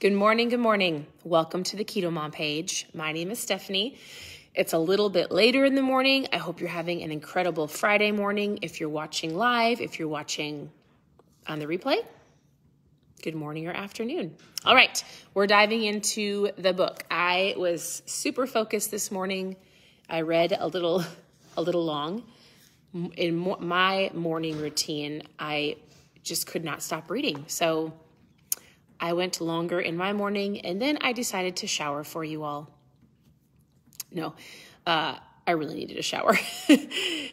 Good morning, good morning. Welcome to the Keto Mom page. My name is Stephanie. It's a little bit later in the morning. I hope you're having an incredible Friday morning. If you're watching live, if you're watching on the replay, good morning or afternoon. All right, we're diving into the book. I was super focused this morning. I read a little long. In my morning routine, I just could not stop reading. So I went longer in my morning, and then I decided to shower for you all. No, I really needed a shower.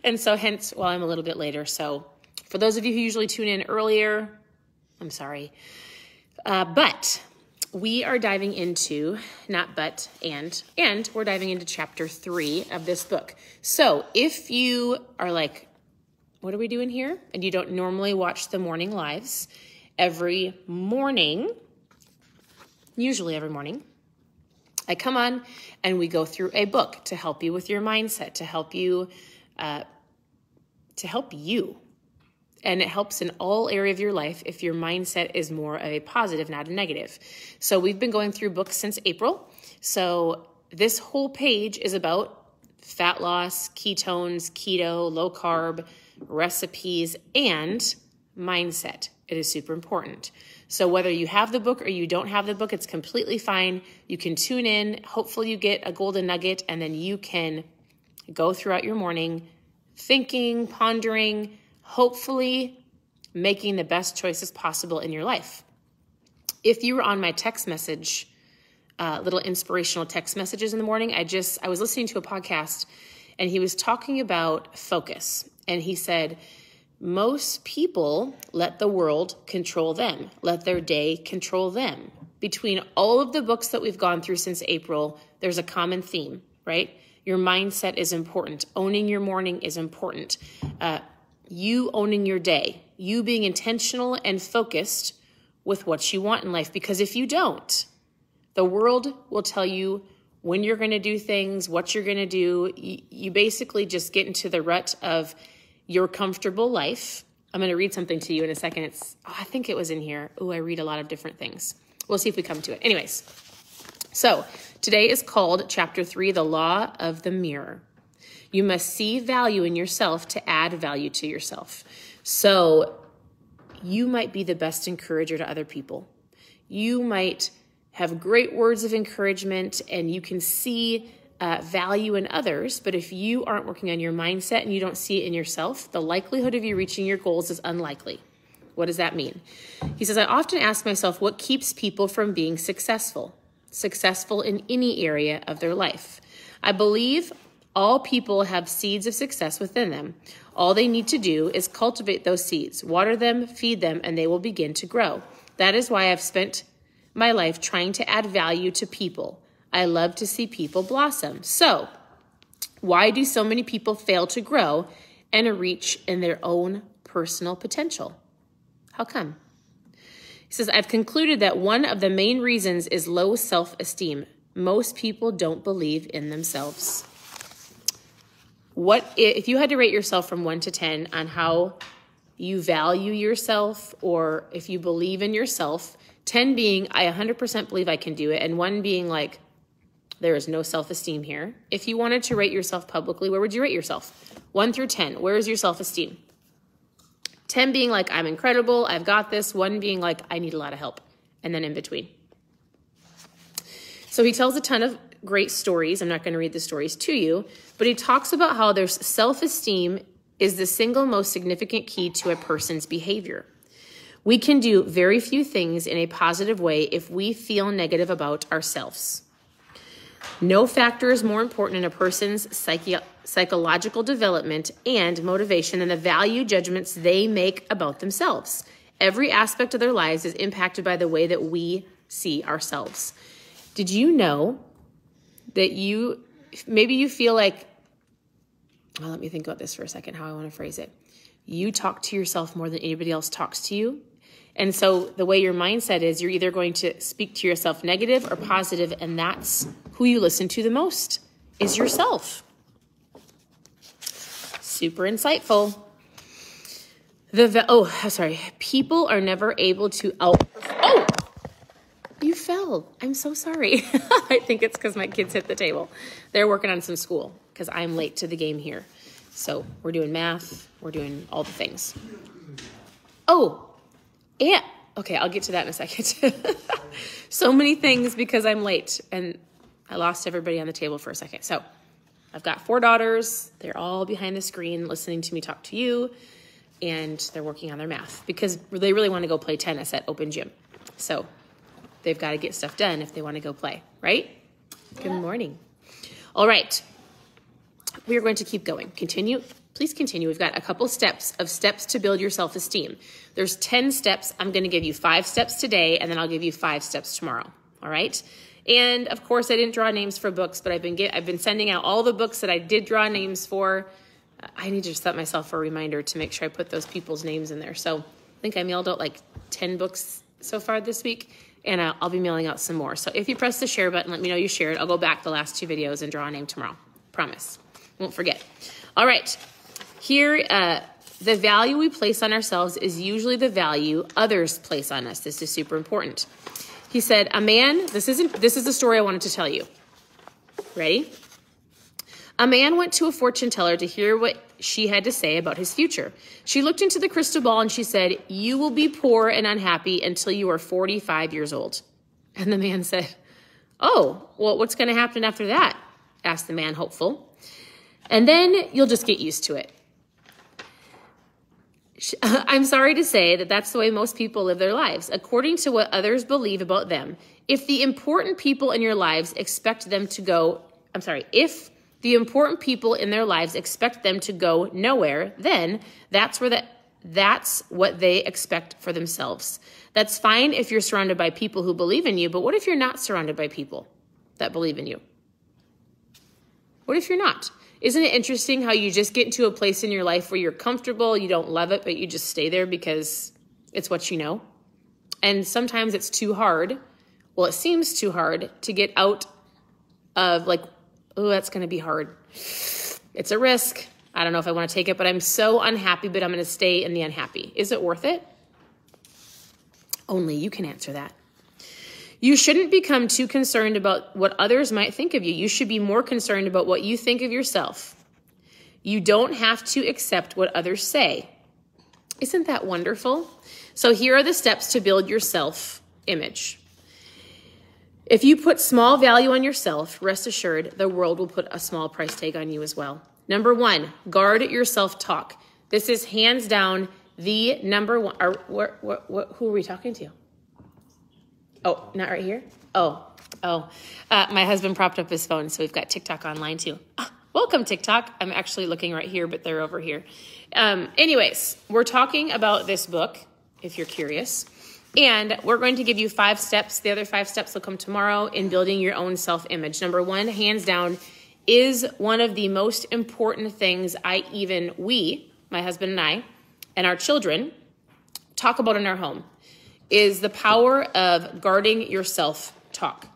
And so hence, well, I'm a little bit later. So for those of you who usually tune in earlier, I'm sorry. But we are diving into, and we're diving into chapter 3 of this book. So if you are like, what are we doing here? And you don't normally watch the morning lives, every morning, usually every morning, I come on and we go through a book to help you with your mindset, to help you. And it helps in all areas of your life if your mindset is more of a positive, not a negative. So we've been going through books since April. So this whole page is about fat loss, ketones, keto, low carb, recipes, and mindset. It is super important. So whether you have the book or you don't have the book, it's completely fine. You can tune in. Hopefully you get a golden nugget, and then you can go throughout your morning thinking, pondering, hopefully making the best choices possible in your life. If you were on my text message, little inspirational text messages in the morning, I was listening to a podcast, and he was talking about focus. And he said, most people let the world control them, let their day control them. Between all of the books that we've gone through since April, there's a common theme, right? Your mindset is important. Owning your morning is important. You owning your day, you being intentional and focused with what you want in life. Because if you don't, the world will tell you when you're going to do things, what you're going to do. You basically just get into the rut of your comfortable life. I'm going to read something to you in a second. I think it was in here. Oh, I read a lot of different things. We'll see if we come to it. Anyways, so today is called Chapter 3, The Law of the Mirror. You must see value in yourself to add value to yourself. So you might be the best encourager to other people. You might have great words of encouragement, and you can see value in others, but if you aren't working on your mindset and you don't see it in yourself, the likelihood of you reaching your goals is unlikely. What does that mean? He says, I often ask myself what keeps people from being successful in any area of their life. I believe all people have seeds of success within them. All they need to do is cultivate those seeds, water them, feed them, and they will begin to grow. That is why I've spent my life trying to add value to people. I love to see people blossom. So, why do so many people fail to grow and reach in their own personal potential? How come? He says, I've concluded that one of the main reasons is low self-esteem. Most people don't believe in themselves. What if you had to rate yourself from 1 to 10 on how you value yourself, or if you believe in yourself, 10 being, I 100% believe I can do it, and 1 being like, there is no self-esteem here. If you wanted to rate yourself publicly, where would you rate yourself? 1 through 10, where is your self-esteem? 10 being like, I'm incredible, I've got this. 1 being like, I need a lot of help. And then in between. So he tells a ton of great stories. I'm not going to read the stories to you, but he talks about how their self-esteem is the single most significant key to a person's behavior. We can do very few things in a positive way if we feel negative about ourselves. No factor is more important in a person's psychological development and motivation than the value judgments they make about themselves. Every aspect of their lives is impacted by the way that we see ourselves. Did you know that maybe you feel like, well, let me think about this for a second, how I want to phrase it. You talk to yourself more than anybody else talks to you. And so the way your mindset is, you're either going to speak to yourself negative or positive, and that's who you listen to the most, is yourself. Super insightful. People are never able to You fell. I'm so sorry. I think it's because my kids hit the table. They're working on some school because I'm late to the game here. So we're doing math. We're doing all the things. Oh, yeah. Okay, I'll get to that in a second. So many things because I'm late and I lost everybody on the table for a second. So I've got 4 daughters. They're all behind the screen listening to me talk to you, and they're working on their math because they really want to go play tennis at open gym. So they've got to get stuff done if they want to go play, right? Yeah. Good morning. All right. We are going to keep going. Continue. Please continue. We've got a couple steps to build your self-esteem. There's 10 steps. I'm going to give you 5 steps today, and then I'll give you 5 steps tomorrow. All right? And of course, I didn't draw names for books, but I've been sending out all the books that I did draw names for. I need to set myself a reminder to make sure I put those people's names in there. So I think I mailed out like 10 books so far this week, and I'll be mailing out some more. So if you press the share button, let me know you shared. I'll go back the last 2 videos and draw a name tomorrow. Promise. Won't forget. All right. Here, the value we place on ourselves is usually the value others place on us. This is super important. He said, a man, this is the story I wanted to tell you. Ready? A man went to a fortune teller to hear what she had to say about his future. She looked into the crystal ball and she said, you will be poor and unhappy until you are 45 years old. And the man said, oh, well, what's going to happen after that? Asked the man, hopeful. And then you'll just get used to it. I'm sorry to say that that's the way most people live their lives, according to what others believe about them. If the important people in your lives expect them to go, if the important people in their lives expect them to go nowhere, then that's what they expect for themselves. That's fine if you're surrounded by people who believe in you, but what if you're not surrounded by people that believe in you? What if you're not? Isn't it interesting how you just get into a place in your life where you're comfortable, you don't love it, but you just stay there because it's what you know? And sometimes it's too hard. Well, it seems too hard to get out of like, oh, that's going to be hard. It's a risk. I don't know if I want to take it, but I'm so unhappy, but I'm going to stay in the unhappy. Is it worth it? Only you can answer that. You shouldn't become too concerned about what others might think of you. You should be more concerned about what you think of yourself. You don't have to accept what others say. Isn't that wonderful? So here are the steps to build your self-image. If you put small value on yourself, rest assured the world will put a small price tag on you as well. Number 1, guard your self-talk. This is hands down the number 1. Who are we talking to? Oh, not right here? Oh. My husband propped up his phone, so we've got TikTok online too. Welcome, TikTok. I'm actually looking right here, but they're over here. Anyways, we're talking about this book, if you're curious. And we're going to give you 5 steps. The other 5 steps will come tomorrow in building your own self-image. Number 1, hands down, is one of the most important things we, my husband and our children, talk about in our home, is the power of guarding your self-talk.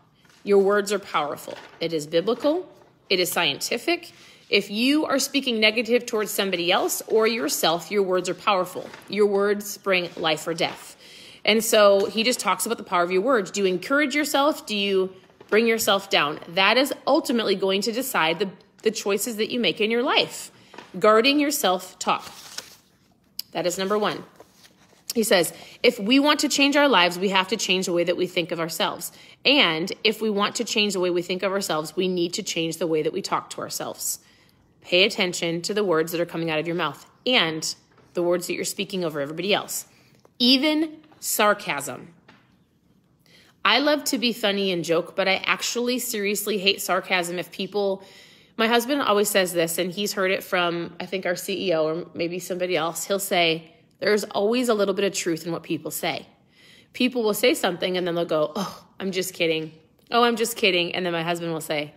Your words are powerful. It is biblical. It is scientific. If you are speaking negative towards somebody else or yourself, your words are powerful. Your words bring life or death. And so he just talks about the power of your words. Do you encourage yourself? Do you bring yourself down? That is ultimately going to decide the choices that you make in your life. Guarding your self-talk. That is number 1. He says, if we want to change our lives, we have to change the way that we think of ourselves. And if we want to change the way we think of ourselves, we need to change the way that we talk to ourselves. Pay attention to the words that are coming out of your mouth and the words that you're speaking over everybody else. Even sarcasm. I love to be funny and joke, but I actually seriously hate sarcasm if people... My husband always says this, and he's heard it from, I think, our CEO or maybe somebody else. He'll say, there's always a little bit of truth in what people say. People will say something, and then they'll go, oh, I'm just kidding. Oh, I'm just kidding. And then my husband will say,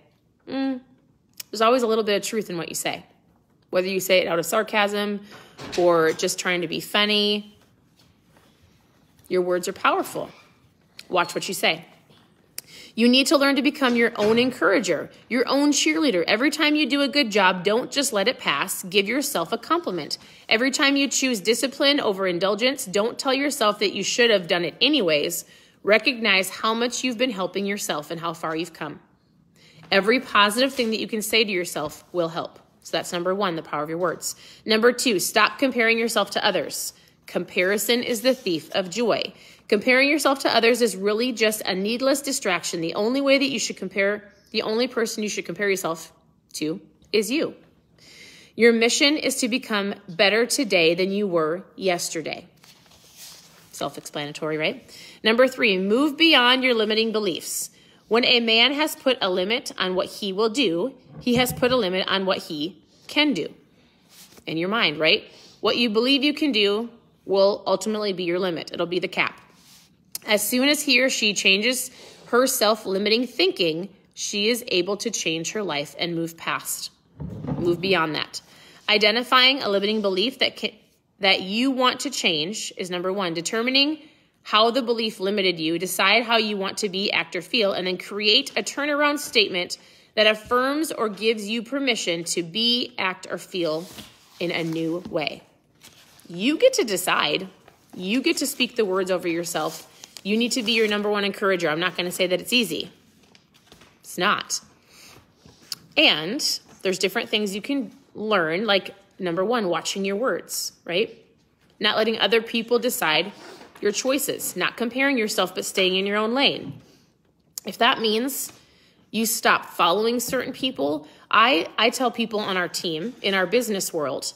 there's always a little bit of truth in what you say. Whether you say it out of sarcasm or just trying to be funny, your words are powerful. Watch what you say. You need to learn to become your own encourager, your own cheerleader. Every time you do a good job, don't just let it pass. Give yourself a compliment. Every time you choose discipline over indulgence, don't tell yourself that you should have done it anyways. Recognize how much you've been helping yourself and how far you've come. Every positive thing that you can say to yourself will help. So that's number 1, the power of your words. Number 2, stop comparing yourself to others. Comparison is the thief of joy. Comparing yourself to others is really just a needless distraction. The only way that you should compare, the only person you should compare yourself to is you. Your mission is to become better today than you were yesterday. Self-explanatory, right? Number 3, move beyond your limiting beliefs. When a man has put a limit on what he will do, he has put a limit on what he can do. In your mind, right? What you believe you can do will ultimately be your limit. It'll be the cap. As soon as he or she changes her self-limiting thinking, she is able to change her life and move beyond that. Identifying a limiting belief that you want to change is number 1. Determining how the belief limited you, decide how you want to be, act, or feel, and then create a turnaround statement that affirms or gives you permission to be, act, or feel in a new way. You get to decide. You get to speak the words over yourself. You need to be your number 1 encourager. I'm not going to say that it's easy. It's not. And there's different things you can learn, like number 1, watching your words, right? Not letting other people decide your choices, not comparing yourself, but staying in your own lane. If that means you stop following certain people, I tell people on our team, in our business world,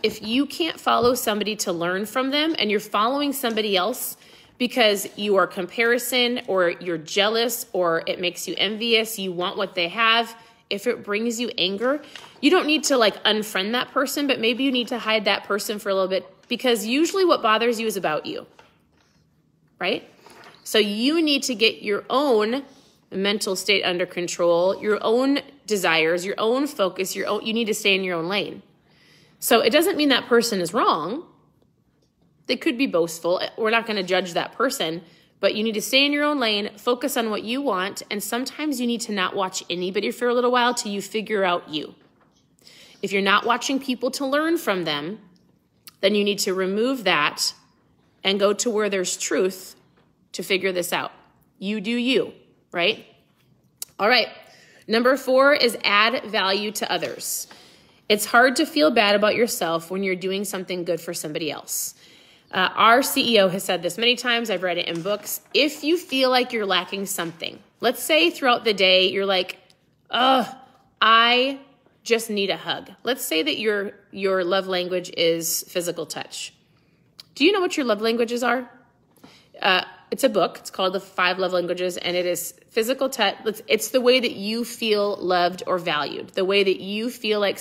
if you can't follow somebody to learn from them and you're following somebody else because you are comparison or you're jealous or it makes you envious, you want what they have, if it brings you anger, you don't need to like unfriend that person, but maybe you need to hide that person for a little bit, because usually what bothers you is about you. Right? So you need to get your own mental state under control, your own desires, your own focus, you need to stay in your own lane. So it doesn't mean that person is wrong. They could be boastful. We're not going to judge that person, but you need to stay in your own lane, focus on what you want, and sometimes you need to not watch anybody for a little while till you figure out you. If you're not watching people to learn from them, then you need to remove that and go to where there's truth to figure this out. You do you, right? All right. Number 4 is add value to others. It's hard to feel bad about yourself when you're doing something good for somebody else. Our CEO has said this many times. I've read it in books. If you feel like you're lacking something, let's say throughout the day, you're like, I just need a hug. Let's say that your love language is physical touch. Do you know what your love languages are? It's a book. It's called The 5 Love Languages, and it is physical touch. It's the way that you feel loved or valued, the way that you feel like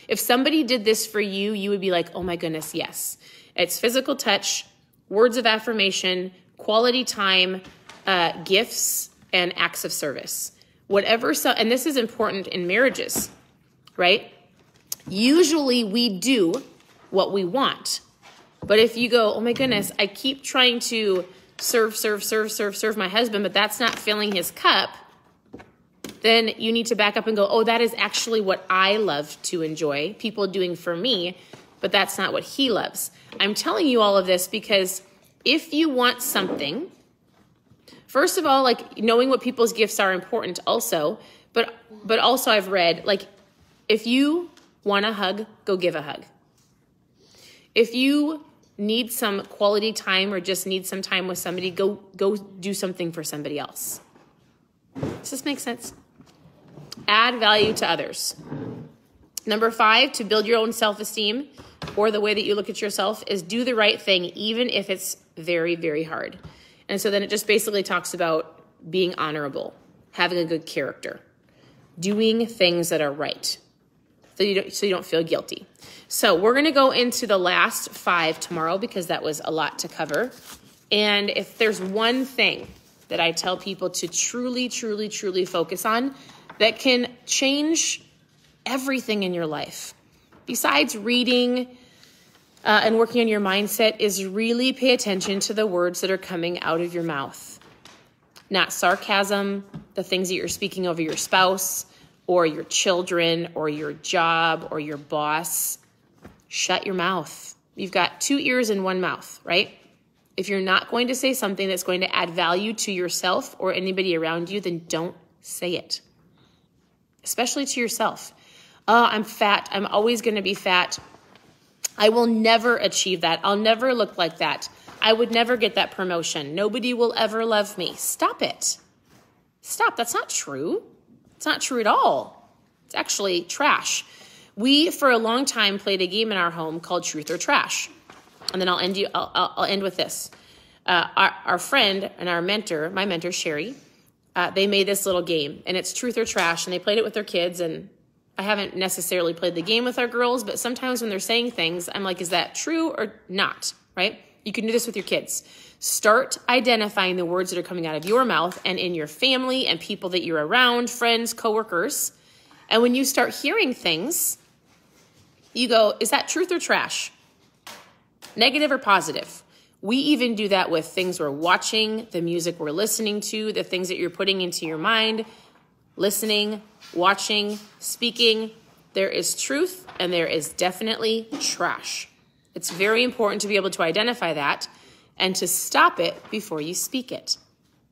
if somebody did this for you, you would be like, oh my goodness, yes. It's physical touch, words of affirmation, quality time, gifts, and acts of service. And this is important in marriages, right? Usually we do what we want. But if you go, oh my goodness, I keep trying to serve my husband, but that's not filling his cup, then you need to back up and go, oh, that is actually what I love to enjoy, people doing for me, but that's not what he loves. I'm telling you all of this because if you want something, first of all, like knowing what people's gifts are important also, but also I've read, like if you want a hug, go give a hug. If you need some quality time or just need some time with somebody, go do something for somebody else. Does this make sense? Add value to others. Number 5, to build your own self-esteem or the way that you look at yourself is do the right thing, even if it's very, very hard. And so then it just basically talks about being honorable, having a good character, doing things that are right, so you don't feel guilty. So we're going to go into the last 5 tomorrow because that was a lot to cover. And if there's one thing that I tell people to truly, truly, truly focus on that can change everything in your life, besides reading and working on your mindset, is really pay attention to the words that are coming out of your mouth. Not sarcasm, the things that you're speaking over your spouse or your children or your job or your boss. Shut your mouth. You've got 2 ears and 1 mouth, right? If you're not going to say something that's going to add value to yourself or anybody around you, then don't say it, especially to yourself. Oh, I'm fat. I'm always going to be fat. I will never achieve that. I'll never look like that. I would never get that promotion. Nobody will ever love me. Stop it. Stop. That's not true. It's not true at all. It's actually trash. We, for a long time, played a game in our home called Truth or Trash. And then I'll end with this. Our friend and our mentor, my mentor, Sherry, they made this little game, and it's Truth or Trash, and they played it with their kids, and I haven't necessarily played the game with our girls, but sometimes when they're saying things, I'm like, is that true or not, right? You can do this with your kids. Start identifying the words that are coming out of your mouth and in your family and people that you're around, friends, coworkers. And when you start hearing things, you go, is that truth or trash? Negative or positive? We even do that with things we're watching, the music we're listening to, the things that you're putting into your mind, listening, watching, speaking. There is truth and there is definitely trash. It's very important to be able to identify that and to stop it before you speak it.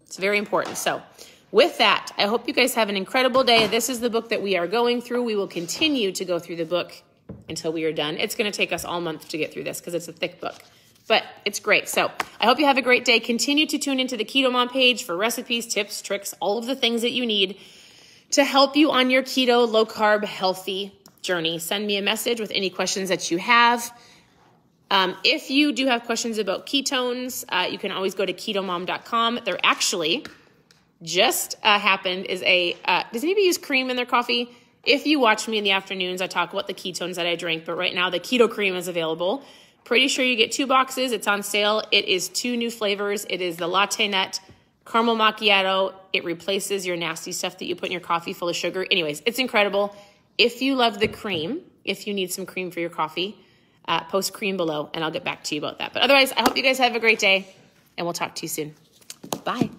It's very important. So with that, I hope you guys have an incredible day. This is the book that we are going through. We will continue to go through the book until we are done. It's going to take us all month to get through this because it's a thick book, but it's great. So I hope you have a great day. Continue to tune into the KetoMom page for recipes, tips, tricks, all of the things that you need to help you on your keto, low carb, healthy journey. Send me a message with any questions that you have. If you do have questions about ketones, you can always go to ketomom.com. There actually just happened is does anybody use cream in their coffee? If you watch me in the afternoons, I talk about the ketones that I drink, but right now the keto cream is available. Pretty sure you get 2 boxes. It's on sale. It is 2 new flavors. It is the latte nut caramel macchiato. It replaces your nasty stuff that you put in your coffee full of sugar. Anyways, it's incredible. If you love the cream, if you need some cream for your coffee, post cream below and I'll get back to you about that. But otherwise, I hope you guys have a great day and we'll talk to you soon. Bye.